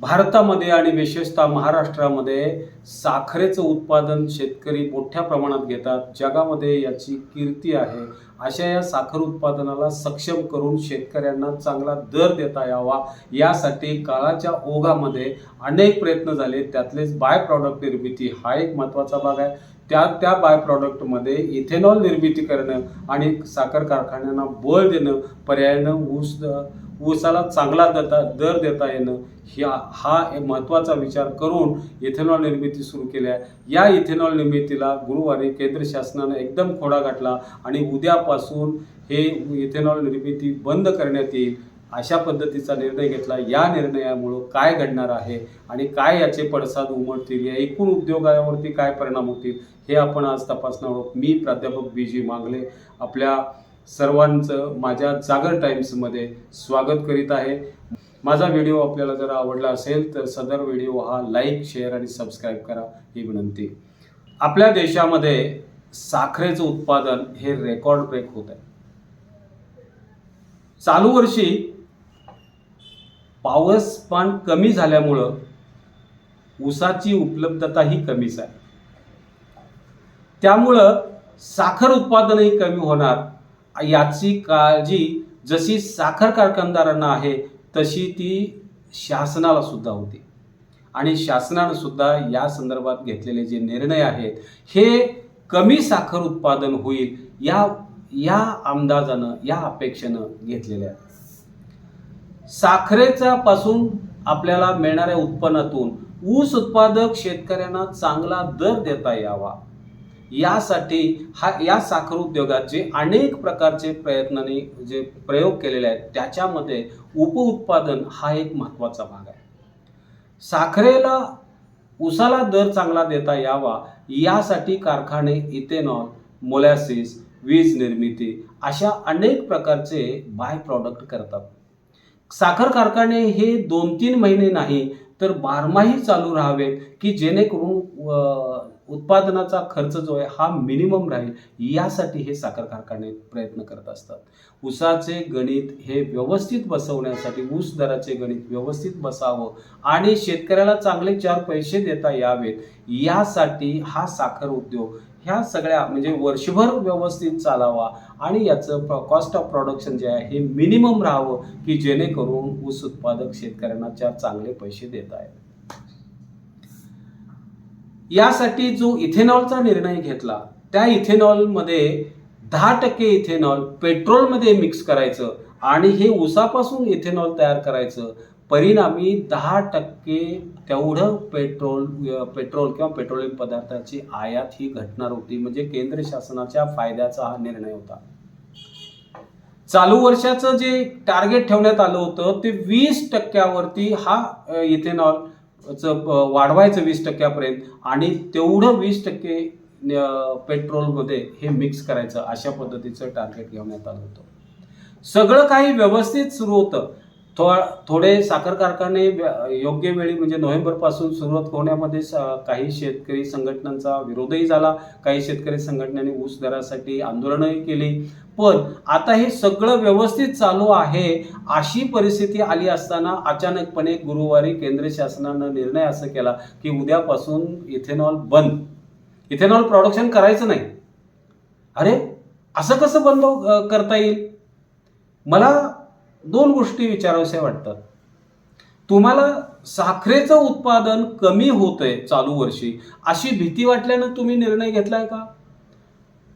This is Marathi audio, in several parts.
भारतामध्ये आणि विशेषतः महाराष्ट्रामध्ये साखरेचं उत्पादन शेतकरी मोठ्या प्रमाणात घेतात. जगामध्ये याची कीर्ती आहे. अशा या साखर उत्पादनाला सक्षम करून शेतकऱ्यांना चांगला दर देता यावा यासाठी काळाच्या ओघामध्ये अनेक प्रयत्न झाले. त्यातलेच बाय प्रॉडक्ट निर्मिती हा एक महत्त्वाचा भाग आहे. त्या बाय प्रॉडक्टमध्ये इथेनॉल निर्मिती करणं आणि साखर कारखान्यांना बळ देणं, पर्यायानं ऊसाला चांगला दर देता येणं हा एक महत्त्वाचा विचार करून इथेनॉल निर्मिती सुरू केली आहे. या इथेनॉल निर्मितीला गुरुवारी केंद्र शासनानं एकदम खोडा घातला आणि उद्यापासून हे इथेनॉल निर्मिती बंद करण्यात येईल अशा पद्धतीचा निर्णय घेतला. या निर्णयामुळं काय घडणार आहे आणि काय याचे पडसाद उमटतील, या एकूण उद्योगावरती काय परिणाम होतील हे आपण आज तपासणार आहोत. मी प्राध्यापक BG मांगले आपल्या सर्वांचं माझ्या जागर टाइम्समध्ये स्वागत करीत आहे. माझा व्हिडिओ आपल्याला जर आवडला असेल तर सदर व्हिडिओ हा लाईक, शेअर आणि सबस्क्राईब करा ही विनंती. आपल्या देशामध्ये साखरेचं उत्पादन हे रेकॉर्ड ब्रेक होत आहे. चालू वर्षी पाऊस पण कमी झाल्यामुळं ऊसाची उपलब्धताही कमीच आहे. त्यामुळं साखर उत्पादनही कमी होणार याची काळजी जशी साखर कारखानदारांना आहे तशी ती शासनाला सुद्धा होती आणि शासनानं सुद्धा या संदर्भात घेतलेले जे निर्णय आहेत हे कमी साखर उत्पादन होईल या अंदाजानं, या अपेक्षेनं घेतलेले आहेत. साखरेच्या पासून आपल्याला मिळणाऱ्या उत्पन्नातून ऊस उत्पादक शेतकऱ्यांना चांगला दर देता यावा यासाठी या साखर उद्योगात जे अनेक प्रकारचे प्रयत्नांनी जे प्रयोग केलेले आहेत त्याच्यामध्ये उपउत्पादन हा एक महत्त्वाचा भाग आहे. ऊसाला दर चांगला देता यावा यासाठी कारखाने इथेनॉल, मोलॅसिस, वीज निर्मिती अशा अनेक प्रकारचे बाय प्रॉडक्ट करतात. साखर कारखाने हे 2-3 महिने नाही तर बारमाही चालू राहावेत की जेणेकरून उत्पादनाचा खर्च जो आहे हा मिनिमम राहील यासाठी हे साखर कारखाने प्रयत्न करत असतात. ऊसाचे गणित हे व्यवस्थित बसवण्यासाठी, ऊस दराचे गणित व्यवस्थित बसावं आणि शेतकऱ्याला चांगले 4 पैसे देता यावेत यासाठी हा साखर उद्योग ह्या सगळ्या म्हणजे वर्षभर व्यवस्थित चालावा आणि याचं कॉस्ट ऑफ प्रोडक्शन जे आहे हे मिनिमम राहावं की जेणेकरून ऊस उत्पादक शेतकऱ्यांना 4 चांगले पैसे देता आहेत. यासाठी जो इथेनॉलचा निर्णय घेतला त्या इथेनॉलमध्ये 10% इथेनॉल पेट्रोलमध्ये मिक्स करायचं आणि हे ऊसापासून इथेनॉल तयार करायचं. परिणामी 10% तेवढं पेट्रोल किंवा पेट्रोलियम पदार्थाची आयात ही घटणार होती. म्हणजे केंद्र शासनाच्या फायद्याचा हा निर्णय होता. चालू वर्षाचं जे टार्गेट ठेवण्यात आलं होतं ते 20% हा इथेनॉल वाढवायचं 20% आणि तेवढं 20% पेट्रोलमध्ये हे मिक्स करायचं अशा पद्धतीचं टार्गेट घेण्यात आलं होतं. सगळं काही व्यवस्थित सुरू होतं. थोडे साखर कारखाने योग्य वेळी म्हणजे नोव्हेंबरपासून सुरुवात होण्यामध्ये काही शेतकरी संघटनांचा विरोधही झाला. काही शेतकरी संघटनांनी ऊस दरासाठी आंदोलनही केली. पण आता हे सगळं व्यवस्थित चालू आहे अशी परिस्थिती आली असताना अचानकपणे गुरुवारी केंद्र शासनानं निर्णय असा केला की उद्यापासून इथेनॉल बंद, इथेनॉल प्रोडक्शन करायचं नाही. अरे असं कसं बंद करता येईल? मला 2 गोष्टी विचाराव्याशा वाटतात. तुम्हाला साखरेचं उत्पादन कमी होतंय चालू वर्षी अशी भीती वाटल्यानं तुम्ही निर्णय घेतलाय का?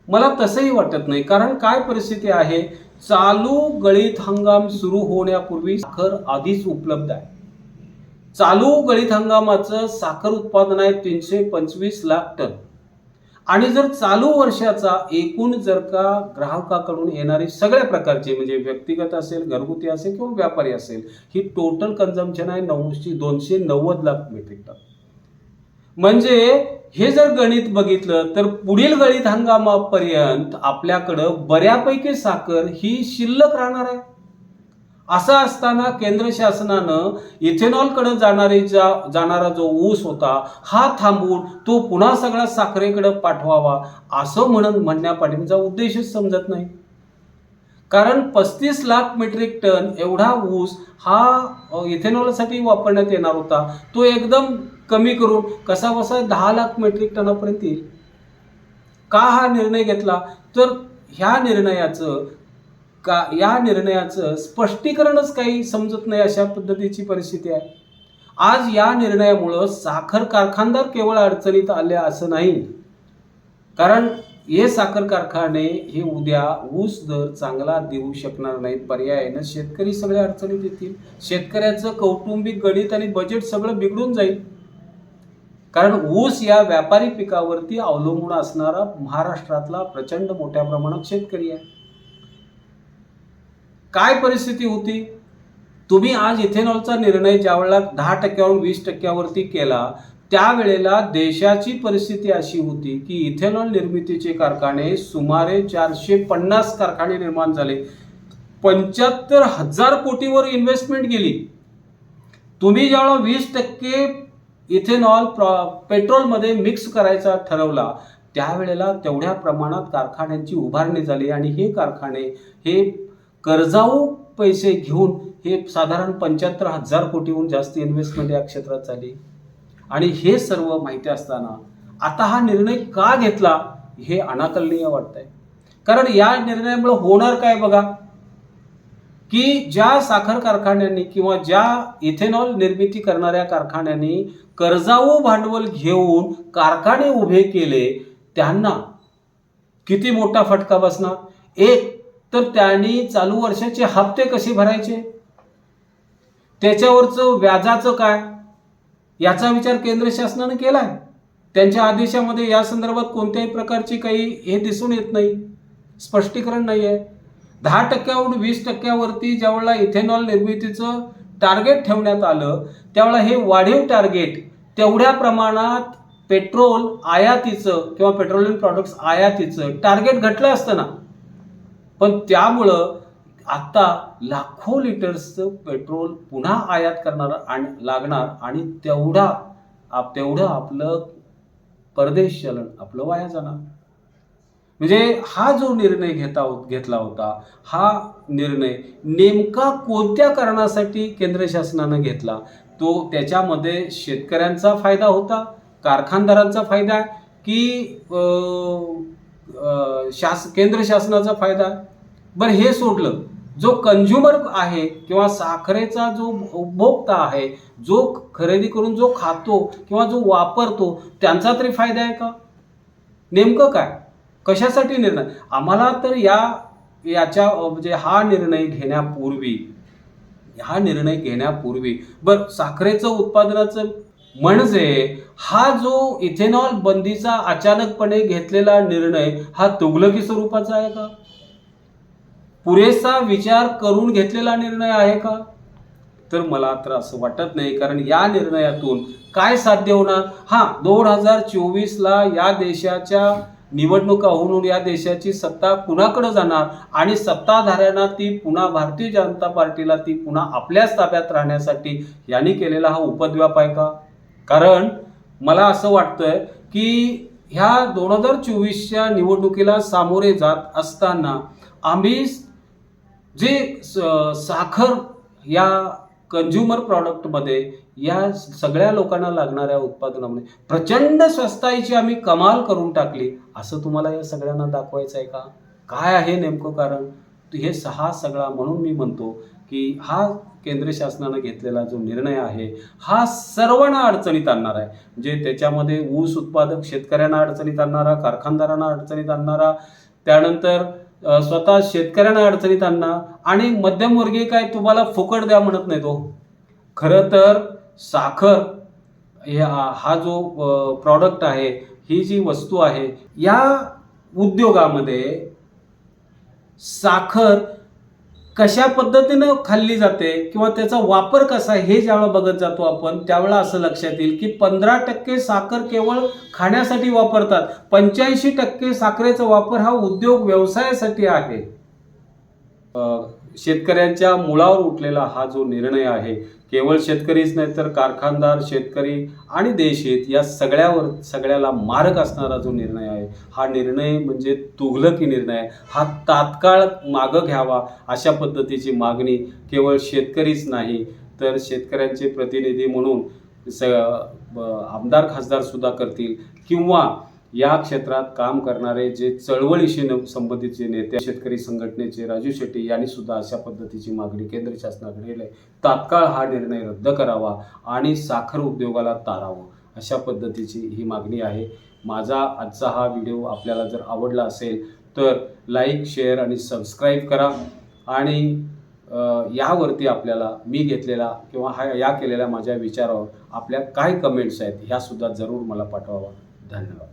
मला तसंही वाटत नाही. कारण काय परिस्थिती आहे, चालू गळीत हंगाम सुरू होण्यापूर्वी साखर आधीच उपलब्ध आहे. चालू गळीत हंगामाचं साखर उत्पादन आहे 325 लाख टन आणि जर चालू वर्षाचा एकूण जर का ग्राहकाकडून येणारी सगळ्या प्रकारची म्हणजे व्यक्तिगत असेल, घरगुती असेल किंवा व्यापारी असेल ही टोटल कन्झम्पशन आहे 290 लाख मेट्रिक टन. म्हणजे हे जर गणित बघितलं तर पुढील गळीत हंगामापर्यंत आपल्याकडं बऱ्यापैकी साखर ही शिल्लक राहणार आहे. असं असताना केंद्र शासनानं इथेनॉलकडे जाणारा जो ऊस होता हा थांबवून तो पुन्हा सगळा साखरेकडे पाठवावा असं म्हणण्यापाठीचा उद्देशच समजत नाही. कारण 35 लाख मेट्रिक टन एवढा ऊस हा इथेनॉलसाठी वापरण्यात येणार होता, तो एकदम कमी करून कसा बसा 10 लाख मेट्रिक टनापर्यंत येईल. का हा निर्णय घेतला? तर ह्या निर्णयाचं स्पष्टीकरणच काही समजत नाही, अशा पद्धतीची परिस्थिती आहे. आज या निर्णयामुळं साखर कारखानदार केवळ अडचणीत आले असं नाही, कारण हे साखर कारखाने हे उद्या ऊस दर चांगला देऊ शकणार नाहीत. पर्यायानं शेतकरी सगळे अडचणीत येतील. शेतकऱ्याचं कौटुंबिक गणित आणि बजेट सगळं बिघडून जाईल. कारण ऊस या व्यापारी पिकावरती अवलंबून असणारा महाराष्ट्रातला प्रचंड मोठ्या प्रमाणात शेतकरी आहे. काय परिस्थिती होती? तुम्ही आज इथेनॉलचा निर्णय ज्यावेळेला 10% 20% केला, त्यावेळेला देशाची परिस्थिती अशी होती की इथेनॉल निर्मितीचे कारखाने सुमारे 450 कारखाने निर्माण झाले. 75,000 कोटीवर इन्व्हेस्टमेंट गेली. तुम्ही ज्यावेळेला 20% इथेनॉल पेट्रोलमध्ये मिक्स करायचा ठरवला, त्यावेळेला तेवढ्या प्रमाणात कारखान्यांची उभारणी झाली आणि हे कारखाने हे कर्जाऊ पैसे घेऊन हे साधारण 75,000 कोटीहून जास्त इन्व्हेस्टमेंट या क्षेत्रात झाली. आणि हे सर्व माहिती असताना आता हा निर्णय का घेतला हे अनाकलनीय वाटतंय. कारण या निर्णयामुळे होणार काय बघा, की ज्या साखर कारखान्यांनी किंवा ज्या इथेनॉल निर्मिती करणाऱ्या कारखान्यांनी कर्जाऊ भांडवल घेऊन कारखाने उभे केले, त्यांना किती मोठा फटका बसणार. एक तर त्यांनी चालू वर्षाचे हप्ते कसे भरायचे, त्याच्यावरचं व्याजाचं काय, याचा विचार केंद्र शासनाने केलाय. त्यांच्या आदेशामध्ये या संदर्भात कोणत्याही प्रकारची काही हे दिसून येत नाही, स्पष्टीकरण नाही आहे. 10%वरून 20%वरती ज्यावेळेला इथेनॉल निर्मितीचं टार्गेट ठेवण्यात आलं, त्यावेळेला हे वाढीव टार्गेट तेवढ्या प्रमाणात पेट्रोल आयातीचं किंवा पेट्रोलियम प्रॉडक्ट्स आयातीचं टार्गेट घटलं असतं ना. पण त्यामुळं आता लाखो लिटर्सचं पेट्रोल पुन्हा आयात लागणार आणि तेवढं आपलं परदेश चलन आपलं वाया जाणार. म्हणजे हा जो निर्णय घेतला होता, हा निर्णय नेमका कोणत्या कारणासाठी केंद्र शासनानं घेतला, तो त्याच्यामध्ये शेतकऱ्यांचा फायदा होता, कारखानदारांचा फायदा की केंद्र शासनाचा फायदा? बरं, हे सोडलं, जो कंझ्युमर आहे किंवा साखरेचा जो उपभोक्ता आहे, जो खरेदी करून जो खातो किंवा जो वापरतो, त्यांचा तरी फायदा आहे का? नेमकं काय, कशासाठी निर्णय? आम्हाला तर याच्या म्हणजे हा निर्णय घेण्यापूर्वी बरं, साखरेचं उत्पादनाचं म्हणजे हा जो इथेनॉल बंदीचा अचानकपणे घेतलेला निर्णय हा तुघलकी स्वरूपाचा आहे का? पुरेसा विचार करून घेतलेला निर्णय आहे का? तर मला तर असं वाटत नाही. कारण या निर्णयातून काय साध्य होणार? 2024ला या देशाच्या निवडणुका होऊन या देशाची सत्ता कुणाकडे जाणार आणि सत्ताधाऱ्यांना ती पुन्हा भारतीय जनता पार्टीला ती पुन्हा आपल्याच ताब्यात राहण्यासाठी यांनी केलेला हा उपद्व्याप आहे का? कारण मला असं वाटतंय की ह्या 2024च्या निवडणुकीला सामोरे जात असताना आम्ही जे साखर या कंझ्युमर प्रॉडक्टमध्ये या सगळ्या लोकांना लागणाऱ्या उत्पादनामध्ये प्रचंड स्वस्ताईची आम्ही कमाल करून टाकली, असं तुम्हाला या सगळ्यांना दाखवायचं आहे का? काय आहे नेमकं कारण? हे सगळा म्हणून मी म्हणतो की हा केंद्र शासनानं घेतलेला जो निर्णय आहे हा सर्वांना अडचणीत आणणार आहे. म्हणजे त्याच्यामध्ये ऊस उत्पादक शेतकऱ्यांना अडचणीत आणणारा, कारखानदारांना अडचणीत आणणारा, त्यानंतर स्वतः शेतकऱ्यांना अडचणीत आणणार आणि मध्यमवर्गीय काय तुम्हाला फुकट द्या म्हणत नाही. तो खरं तर साखर हा जो प्रॉडक्ट आहे, ही जी वस्तू आहे, या उद्योगामध्ये साखर कशा पद्धतीनं खाल्ली जाते किंवा त्याचा वापर कसा आहे हे ज्यावेळेला बघत जातो आपण, त्यावेळेला असं लक्षात येईल की 15% साखर केवळ खाण्यासाठी वापरतात, 85% साखरेचा वापर हा उद्योग व्यवसायासाठी आहे. शेतकऱ्यांच्या मुळावर उठलेला हा जो निर्णय आहे, केवळ शेतकरीच नाही तर कारखानदार, शेतकरी आणि देशहित या सगळ्याला मारक असणारा जो निर्णय आहे, हा निर्णय म्हणजे तुघलकी निर्णय आहे. हा तात्काळ मागं घ्यावा अशा पद्धतीची मागणी केवळ शेतकरीच नाही तर शेतकऱ्यांचे प्रतिनिधी म्हणून आमदार खासदारसुद्धा करतील किंवा या क्षेत्रात काम करणारे जे चळवळीशी संबंधित नेते शेतकरी संघटनेचे राजू शेट्टी यांनी सुद्धा अशा पद्धतीची मागणी केंद्र शासनाकडे केली आहे. तात्काळ हा निर्णय रद्द करावा आणि साखर उद्योगाला तारावं अशा पद्धतीची ही मागणी आहे. माझा आजचा हा व्हिडिओ आपल्याला जर आवडला असेल तर लाईक, शेअर आणि सबस्क्राईब करा आणि यावरती आपल्याला मी घेतलेला किंवा या केलेल्या माझ्या विचारावर आपल्या काय कमेंट्स आहेत ह्यासुद्धा जरूर मला पाठवावा. धन्यवाद.